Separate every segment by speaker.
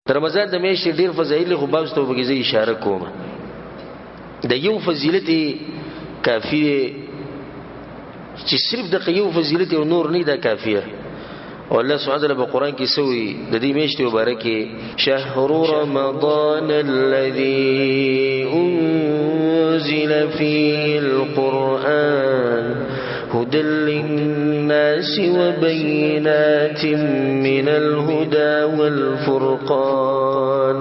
Speaker 1: د رمضان د میاشتې ډیر فضایل خو باب ته وګورئ اشاره کوم د یو فضیلت کافی چې صرف د یو فضیلت او نور نه دا کافیه او الله سبحانه وتعالى په قران کې سوی د دې میاشتې مبارکه شهر رمضان الذي انزل فيه القرآن هدى للناس وبينات من الهدى والفرقان.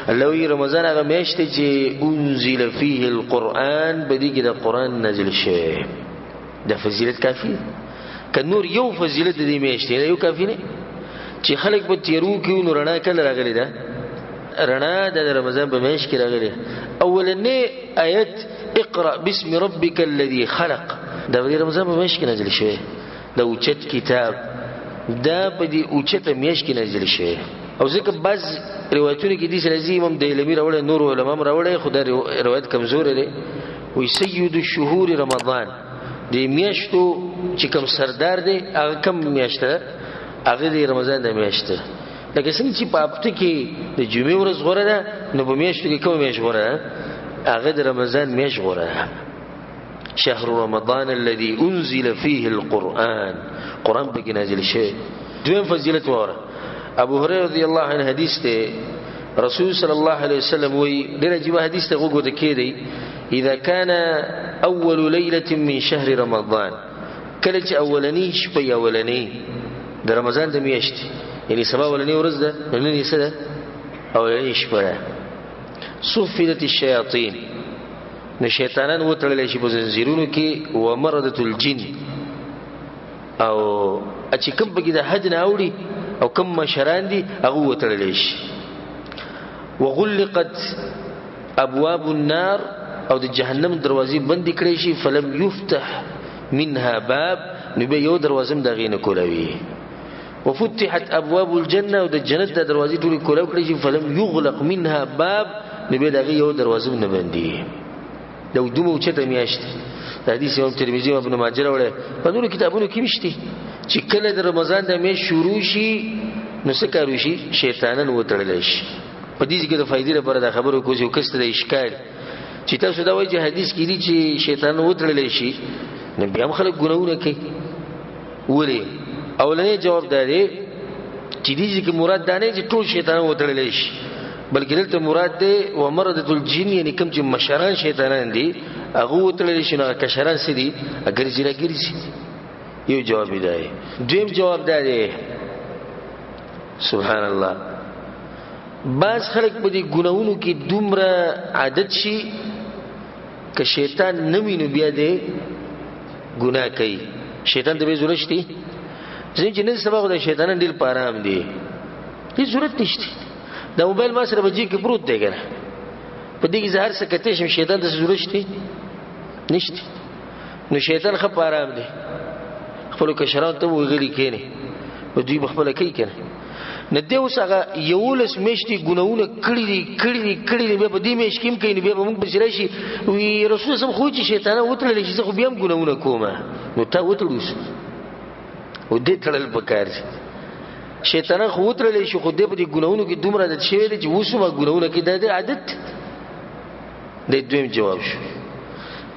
Speaker 1: الله رمضان هغه میاشت چې انزل فيه القرآن بدی کې د قرآن نازل شوی د فضیلت کافی که نور یو فضیلت د دې میاشت یو کافی نه چې خلک په تیرو کې نور نه کله راغلی دا رڼا د رمضان په میاشت کې راغلی. اولنې آیت اقرأ باسم ربك الذي خلق دا په رمضان په میاشت کې نازل شوی د اوچت کتاب دا په دې اوچت میاشت کې نازل شوی او ځکه بعض روایتونه کې دي چې امام دیلمی راوړل نور علماء راوړل خدای روایت کمزور دی وي سید الشهور رمضان د میاشتو چې کوم سردار دی هغه کم میاشته هغه د رمضان د میاشته لکه څنګه چې په هفته کې د جمعې ورځ غوره ده نو په میاشتو کې کوم میاشت غوره ده هغه د رمضان میاشت غوره ده. شهر رمضان الذي انزل فيه القرآن قرآن پکې نازل شوی. دویم فضیلت وره ابو هريره رضی الله عنه حدیث ته رسول صلی الله علیه وسلم وی ډیر عجیب حدیث ته وګورئ کېدی اذا كان اول ليله من شهر رمضان کله چې اولنی شپه اولنی د رمضان د میاشتې یعنی سبا اولنی ورځ ده نن یې څه ده اولنی شپه صفدت الشياطين نو شیطانان وتړل شي په زنجیرونو کې ومردت الجن او چې کوم بګی د حد نه اوړي او کوم مشران دي هغه وتړل شي. وغلقت ابواب النار او د جهنم دروازې بند کړي شي فلم يفتح منها باب نو به یو دروازه د غینه کولوي. وفتحت ابواب الجنه او د جنت د دروازې ټول کولو کړي شي فلم يغلق منها باب نو به دغه یو دروازه نه بندي. دا دومره چته میاشت د حدیث امام ترمذی او ابن ماجه وروړي په نورو کتابونو کې مشتي چې کله د رمضان د میاشت شروع شي نو څه کارو شي شیطانان وتړل شي. په دې کې د فائدې لپاره د خبرو کوزي او کسته د اشکال چې تاسو دا وایي چې حدیث کې دي چې شیطانان وتړل شي نو بیا هم خلک ګناونه کوي ولې اولنې جواب دی چې دې کې مراد دا نه چې ټول شیطانان وتړل شي بلکې دلته مراد دی ومردت الجن یعنی کوم چې مشران شیطانان دي هغه وتړل شي نو کشران سي دي اگر زیرا ګرځي. یو جواب دی. دویم جواب دی سبحان الله بعض خلک په دې ګناونو کې دومره عادت شي که شیطان نمینو بیا دې ګناه کوي شیطان ته به ضرورت شي چې نن سبا د شیطانان ډیر پارام دي هیڅ ضرورت نشته دا موبایل ما سره بجې کې پروت دی کنه په دې کې زهر سکته شم شیطان ته ضرورت شي نشته نو شیطان خپ آرام دی خپل کشران ته وغلی کینه او دوی خپل کوي کنه نه دی اوس هغه یولس میشتي ګناونه کړی به په دې میش کې کین به موږ بشری شي وی رسول سم خو چې شیطان وترل شي خو بیا هم ګناونه کومه نو تا وتړوس او دې تړل پکار شیطان خو وترل شي خو دې په دې ګناونو کې دومره د شی دی چې وسمه ګناونه کې د عادت د دویم جواب شو.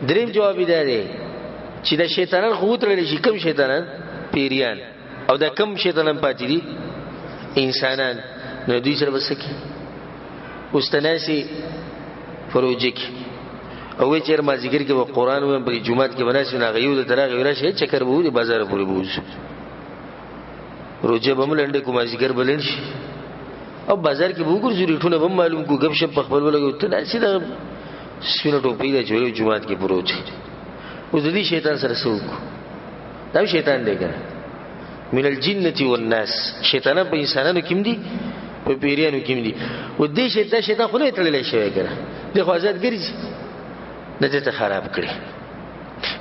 Speaker 1: دریم جواب دی چې د شیطانان خو وترل شي کم شیطانان پیریان او د کم شیطانان پاتې دي انسانان نو دوی سره وسکی واستناسی فروجک او چیر ما ذکر کې په قران او په جمعات کې بناسي نه غيو د تراغ ورشه چکر بو دي بازار پورې بوز روزه بملنده کوم ذکر بلند شي او بازار کې بو ګرځي ټونه بم معلوم کو غب شپ خپل ولګو ته ناسي د سپینو ټوپی د جوړو جمعات کې پروت او د دې شیطان سره سوق دا شیطان دی کنه من الجنه والناس شیطان په انسانانو کې دي په پیریانو کې دي او دې شیطان خو نه تړلې شوی کنه د خو آزاد ګرځي د دې خراب کړي.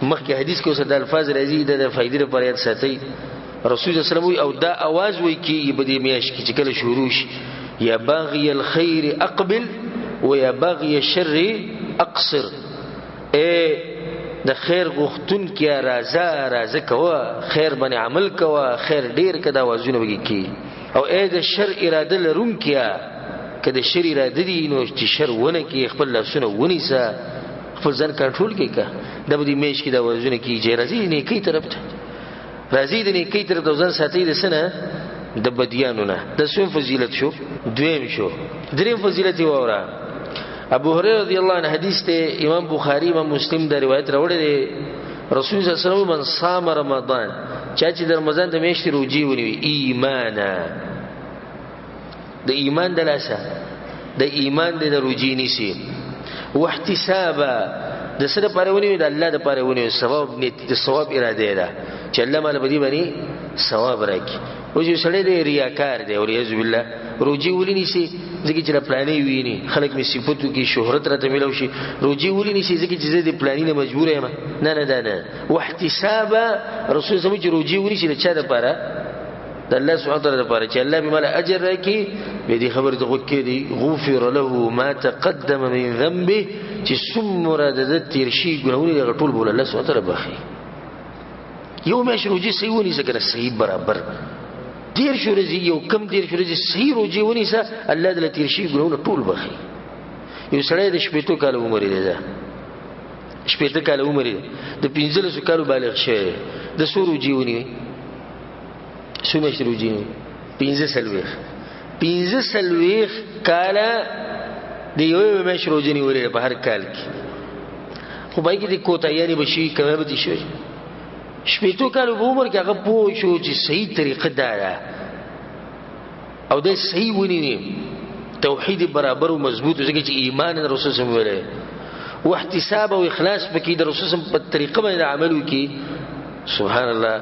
Speaker 1: مخکې حدیث کې اوس د الفاظ راځي د فائدې لپاره یاد ساتي رسول الله صلی الله علیه وسلم او دا आवाज وایي کې په دې میاش کې چې کله شروع شي یا باغی الخير اقبل و یا باغی الشر اقصر د خیر غختون کې راځه کوا خیر باندې عمل کوا خیر ډیر کدا وازونه وږي کی او اې د شر اراده لرونکیا کله شر اراده دي نو چې شر ونه کې خپل لاسونه ونیسه خپل ځان کنټرول کې کا د دې میش کې د وزن کې جرازي نه کی طرف ته راځي د نه کی طرف د ځان ساتي د سنه د بدیانو نه د سوم فضیلت شو دویم شو دریم فضیلت وره ابو هريره رضی الله عنه حدیث ته امام بخاری امام مسلم دا روایت راوړی دی رسول صلی الله علیه وسلم من صام رمضان چې د رمضان د میاشتې روزي ونیوي ایمانا د ایمان د لاسه د ایمان د روزي نیسی واحتسابا د سره پرونی د الله د پرونی ثواب نیت د ثواب اراده ده چې الله مال بدی باندې ثواب راکړي او چې سړی دی ریاکار دی او یعذ بالله روزي ولینی سي ځکه چې پلانې ویني خلک می صفاتو کې شهرت راته ملو شي روزي ولینی سي ځکه چې زه د پلانې نه مجبور یم نه واحتسابا رسول الله چې روزي ولینی سي د چا لپاره د الله سبحانه وتعالى لپاره چې الله به مال اجر راکړي به دې خبر ته وکړي دي غفر له ما تقدم من ذنبه چې څومره د تیر شي ګناونه غټول بوله الله سبحانه وتعالى بخي یو مې روزي صحیح ونی سره صحیح برابر دیر شو رزي یو کم دیر شو رزي صحیح روزي ونی سره الله دې تیر شي ګناونه ټول بخي یو سړی د شپېتو کال عمر دی ده شپېته کال عمر دی د 15 کالو بالغ شه د سورو جیونی سومه شروع جی 15 سلويخ کالا دی یو مشروع جنی وره په هر کال کې خو بای کې د کوتایانی بشي کمه به دي شي شپېتو کالو عمر کې هغه پوه شو چې صحیح طریقه ده او د صحیح ونی توحید برابر او مضبوط ځکه چې ایمان رسول الله ویله او احتساب او اخلاص پکې د رسول الله په طریقه باندې عمل وکي سبحان الله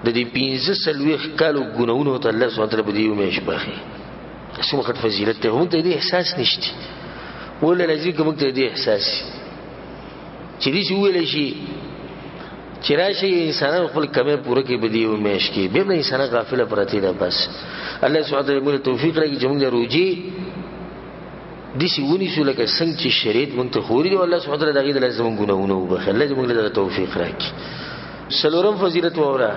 Speaker 1: د دې 15 کالو ګناونو ته الله سبحانه وتعالى بدیو مېش باخي اسمه خد فضیلت ته هم ته دې احساس نشته ولا لازم کوم ته دې احساس چې دې ویل شي چې راشي انسان خپل کمه پوره کې بدیو مېش کې به نه انسان غافل پرتی ده بس الله سبحانه وتعالى موږ توفیق راکړي چې موږ روزي دې سی ونی سو لکه څنګه چې شریعت موږ ته خوري دی الله سبحانه وتعالى دغه د لازم ګناونه وبخل الله دې موږ له توفیق راکړي سلورم فضیلت وره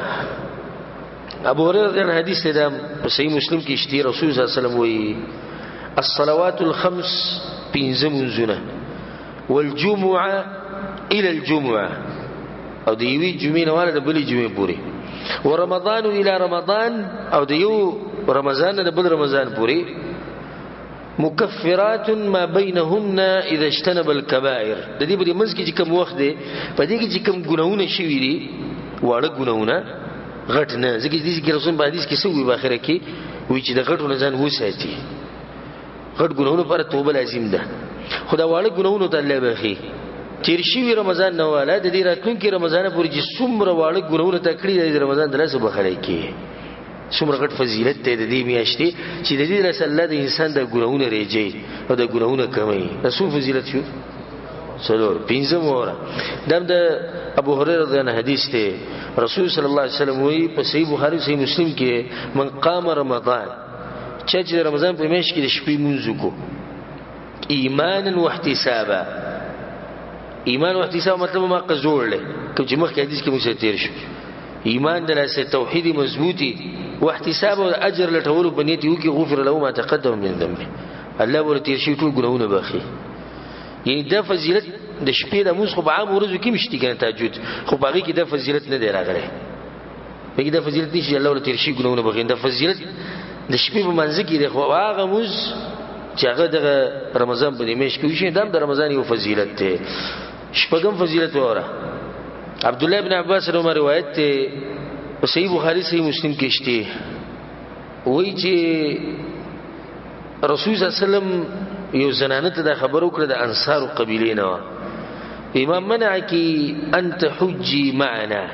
Speaker 1: ابو هريره رضی حدیث ته صحیح مسلم کې اشتی رسول صلی الله علیه وسلم وی الصلوات الخمس بنزمزنا والجمعه الى الجمعه او دی وی جمعه نه والا د بلې جمعه پوری ورمضان الى رمضان او دی یو رمضان نه بل رمضان پوری مکفرات ما بینهن اذا اجتنب الكبائر د دې په منځ کې چې کوم وخت دی په دې کې چې کوم ګناونه شوي دي واړه ګناونه غټ نه ځکه دې کې رسول په حدیث کې سوي په اخره کې وی چې د غټو نه ځان وساتي غټ ګناونه پر توبه لازم ده خدا واړه ګناونه ته الله بخي تیر شوی رمضان نه والا د دې راتلونکي رمضان پورې چې څومره واړه ګناونه تکړی د رمضان د لاسه بخلای کی څومره غټ فضیلت ته د دې میاشتې چې د دې رسول الله د انسان د ګناونه ریږي او د ګناونه کمي رسول فضیلت شو څلور پنځه مورا د ابو هريره رضی الله عنه حدیث ته رسول صلی الله علیه وسلم وی په صحیح بخاری صحیح مسلم کې من قام رمضان چې رمضان په میاشت کې د شپې مونږ کو ایمانا واحتسابا ایمان او احتساب مطلب ما قزور له کوم چې مخکې حدیث کې موږ تیر شو ایمان دلته توحید مضبوطی واحتساب او اجر لټول په نیت یو کې غفر له ما تقدم من ذنبه الله ور تیر شي ټول ګناونه باخي یعنی دا فضیلت د شپې د موږ خو په عام ورځو کې مشتي کنه تهجد خو باقي کې دا فضیلت نه دی راغلی بګي دا فضیلت نشي الله ور تیر شي ګناونه باخي دا فضیلت د شپې په منځ کې دی خو هغه موږ چې هغه د رمضان په میاشت کې وشي دا د رمضان یو فضیلت دی شپږم فضیلت وره عبد الله ابن عباس روایت روایت ته په صحیح بخاری صحیح مسلم کې شته وایي چې رسول صلی الله علیه وسلم یو زنانه ته خبر وکړه د انصار قبیله نه امام منع کی انت حجی معنا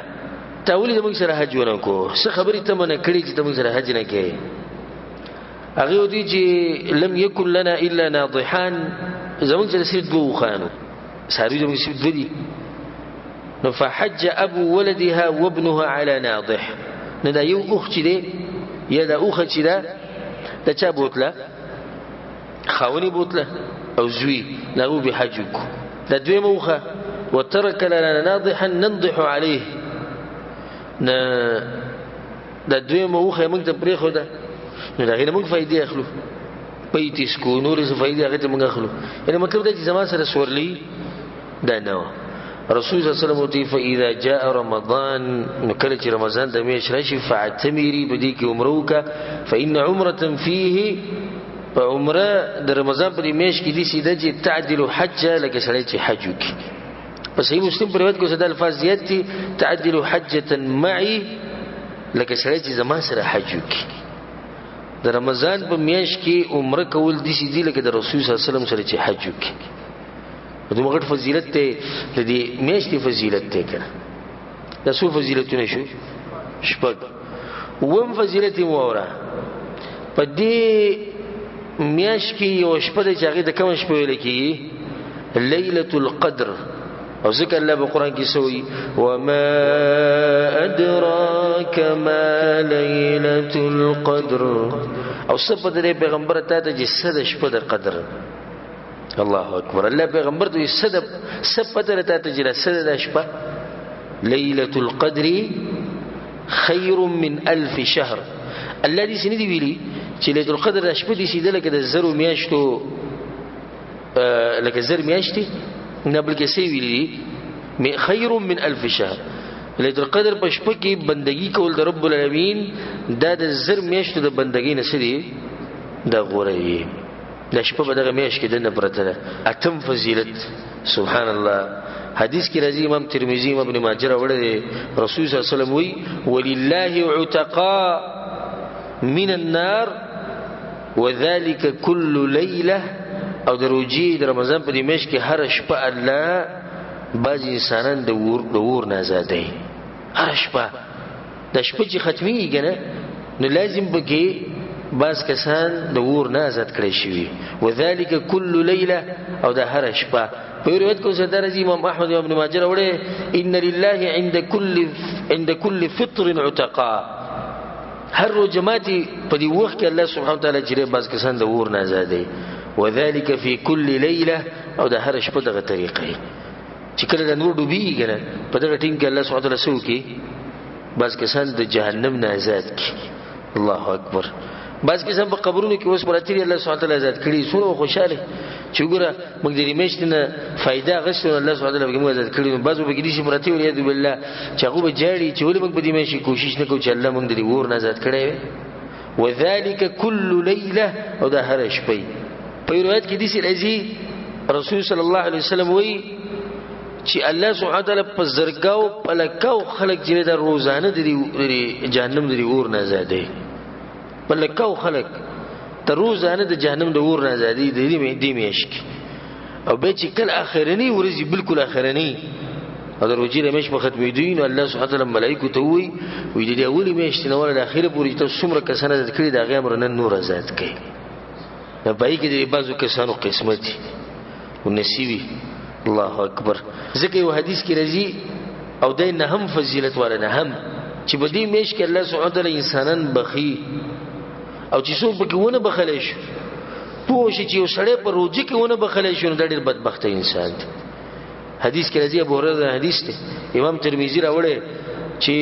Speaker 1: تاولی د موږ سره حج ونکو څه خبرې ته منع کړی چې د موږ سره حج نه کوي هغه ودی چې لم یکن لنا الا ناضحان زموږ سره سید دوه خانو ساری زموږ سید دوی نو فحج ابو ولدها وابنها على ناضح نو دا یو اخ چې دی یا دا اخ چې دا د چا بوتله خاوني بوتله او زوی له به حج کو دا دوی موخه وترك لنا ناضحا ننضح عليه دا دوی موخه موږ ته پرې خو دا نو دا غینه موږ فائدې اخلو پیتیس کو نور څه فائدې هغه ته موږ اخلو یعنی مطلب دا چې زما سره سورلی دا نه رسول صلی الله علیه وسلم فاذا جاء رمضان نکله چې رمضان د میاشت راشي فاعتمري بدی کې عمره وکا فإن عمره فيه عمره د رمضان په میاشت کې دي سیده چې تعدل حجه لکه سړی چې حج وکي په صحیح مسلم په روایت کې څه د الفاظ زیات دي تعدل حجه معي لکه سړی چې زما سره حج وکي د رمضان په میاشت کې عمره کول دي سیدی لکه د رسول صلی الله علیه وسلم سره چې حج وکي دومره غټ فضیلت ته د دې میاشتې فضیلت ته کنه دا څو فضیلتونه شو شپږ وم فضیلت موره په دې میاشت کې یو شپه د چاغې د کوم شپه ویل کېږي ليله القدر او ذکر الله په قران کې سوې وما ادراك ما ليله القدر او صفه د پیغمبر ته د جسد شپه د قدر الله اکبر الله پیغمبر ته صفه ته تجلا سد شپه ليله القدر خير من 1000 شهر الذي سندي ویلي چې ليله القدر شپه دي سیده لکه د زرو میاشتو لکه زر میاشتي نه بلکې سی ویلي خير من 1000 شهر ليله القدر په شپه کې بندگی کول د رب العالمین دا د زر میاشتو د بندگی نه سړي د غوري د شپه په دغه میاشت کې دنه پرته ده اتم فضیلت سبحان الله حدیث کې راځي امام ترمذی امام ابن ماجه راوړل رسول صلی الله علیه وسلم وی ولله عتقاء من النار وذلك كل ليله او د روزي د رمضان په میاشت کې هر شپه الله بعض انسانان د ور نه آزادای هر شپه د شپه چې ختمي کنه نو لازم بګي باز کسان د ور نه آزاد کړی شي وذلك كل ليله او د هر شپه په روایت کې صدر امام احمد او ابن ماجه وړي ان لله عند كل فطر عتقاء هر روز جماعتي په دی وخت کې الله سبحانه وتعالى جری باز کسان د ور نه آزادای وذلك في كل ليله او د هر شپه دغه طریقې چې کله د نور ډوبېږي کنه په دغه ټیم کې الله سبحانه وتعالى سو کې باز کسان د جهنم نه آزاد کی الله اکبر باز کسان په قبرونو کې اوس پراتری الله سبحانه وتعالى آزاد کړي سونه خوشاله چې ګوره موږ د ریمشت نه فائدہ غشتو الله سبحانه وتعالى موږ آزاد کړي بعضو به کې دي چې پراتری ولید بالله چې هغه به جاړي چې ولې موږ په دې مې کوشش نکوو چې الله موږ د ور نه آزاد کړي وذلك كل ليله او د هر شپه په روایت کې دي چې رسول صلی الله علیه وسلم وی چې الله سبحانه وتعالى په زرګاو په لکاو خلق چې د روزانه د جهنم د ور نه آزادې په لکاو خلق د روزانه د جهنم د ور نه آزادې د دې میاشت او به چې کله اخرنی ورځي بالکل اخرنی او د روزي رمش په ختمې دي نو الله سبحانه وتعالى ملائکه ته وی د دې اولی میاشت نه ور د اخره پورې ته څومره کسانه د کړي د غیر نن نور آزاد کړي نه پای کې د بعضو کسانو قسمت دي او نصیبي الله اکبر ځکه یو حدیث کې راځي او د نه هم فضیلت ولا نه هم چې په دې میاشت کې الله سبحانه وتعالى انسانان بخي او چې څوک به ونه بخلې شي پوه شي چې یو سړی په روزي کې ونه بخلې شي نو ډېر بدبخت انسان دی حدیث کې راځي ابو هريره حدیث دی امام ترمذی راوړی چې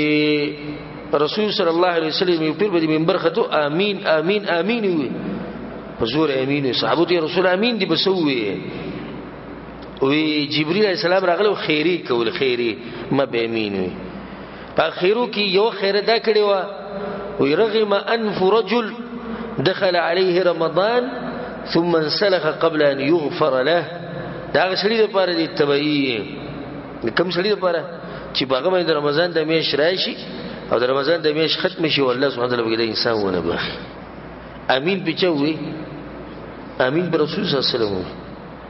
Speaker 1: رسول صلی الله علیه وسلم یو پیر په منبر خطو امین امین امین وي حضور امین صحابه رسول امین دی بسوي وی جبرئیل علیہ السلام راغلو خیری کول خیری ما به امین وي په خیرو کې یو خیر دا کړی و وی رغم انف رجل دخل عليه رمضان ثم انسلخ قبل ان يغفر له دا غسړي لپاره دي تبعی کوم سړي لپاره چې باغه د رمضان د میاشت راشي او د رمضان د میاشت ختم شي والله سبحانه وتعالى به انسان ونه بخي امین بچوي امین پر رسول صلی الله علیه وسلم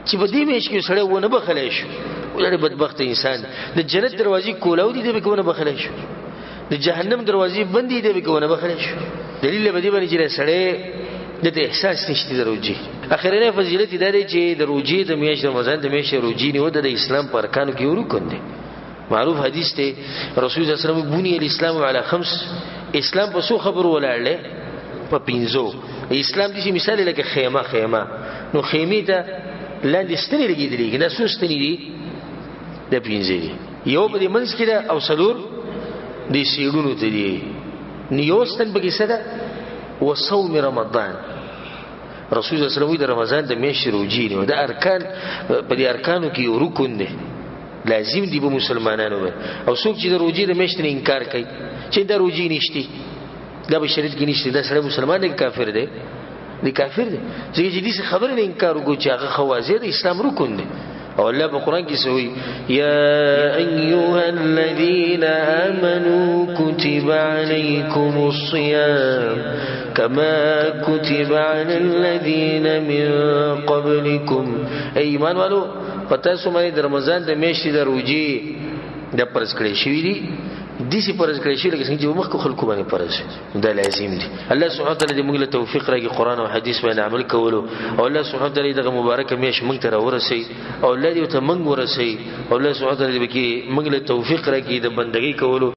Speaker 1: چې په دې میاشت کې سړی ونه بخلې شو ولې بدبخت انسان د جنت دروازې کولاو دي به ونه بخلې شو د جهنم دروازې بندې دي به ونه بخلې شو دلیل به دې باندې چې سړی د احساس نشته دروځي اخرنه فضیلت دا دی چې د روزي د میاشت رمضان د میاشت روزي نه و د اسلام پر کانو کې ورکون دي معروف حدیث ته رسول الله صلی الله علیه وسلم بني الاسلام على 5 اسلام په څو خبرو ولاړل په 5 اسلام دي مثال لکه خیمه نو خیمه ته لاندې ستنې لګېدلې دا څو ستنې دي د 5 دي یو په منځ کې دا او سلور د سیړونو ته دي نیو ستن بګی سره وصوم رمضان. رسول الله صلی الله علیه وسلم د رمضان د میاشتې روزي نه د ارکان په دې ارکانو کې یو رکن دی لازم دی په مسلمانانو باندې. او څوک چې د روزي د میاشتې نه انکار کوي چې د روزي نشته دا به شریعت کې نشته دا سره مسلمان دی کافر دی دی کافر دی. ځکه چې دې خبره نه انکار وکړي چې هغه خوازه د اسلام رکن دی. او الله په قران کې سوي يا ايها الذين امنوا كتب عليكم الصيام كما كتب على الذين من قبلكم. ایمان والو پتہ سو باندې د رمضان د میاشتې د روزي د پرز کړی شوی دی دیسی پرز کړی شوی لکه څنګه چې مخکې خلکو باندې پرز دا لازم دی. الله سبحانه وتعالى دې موږ له توفیق راکړي قران او حدیث باندې عمل کولو او الله سبحانه وتعالى دغه مبارکه میاشت موږ ته راورسي او الله دې ته موږ ورسي او الله سبحانه وتعالى دې موږ له توفیق راکړي د بندګۍ کولو.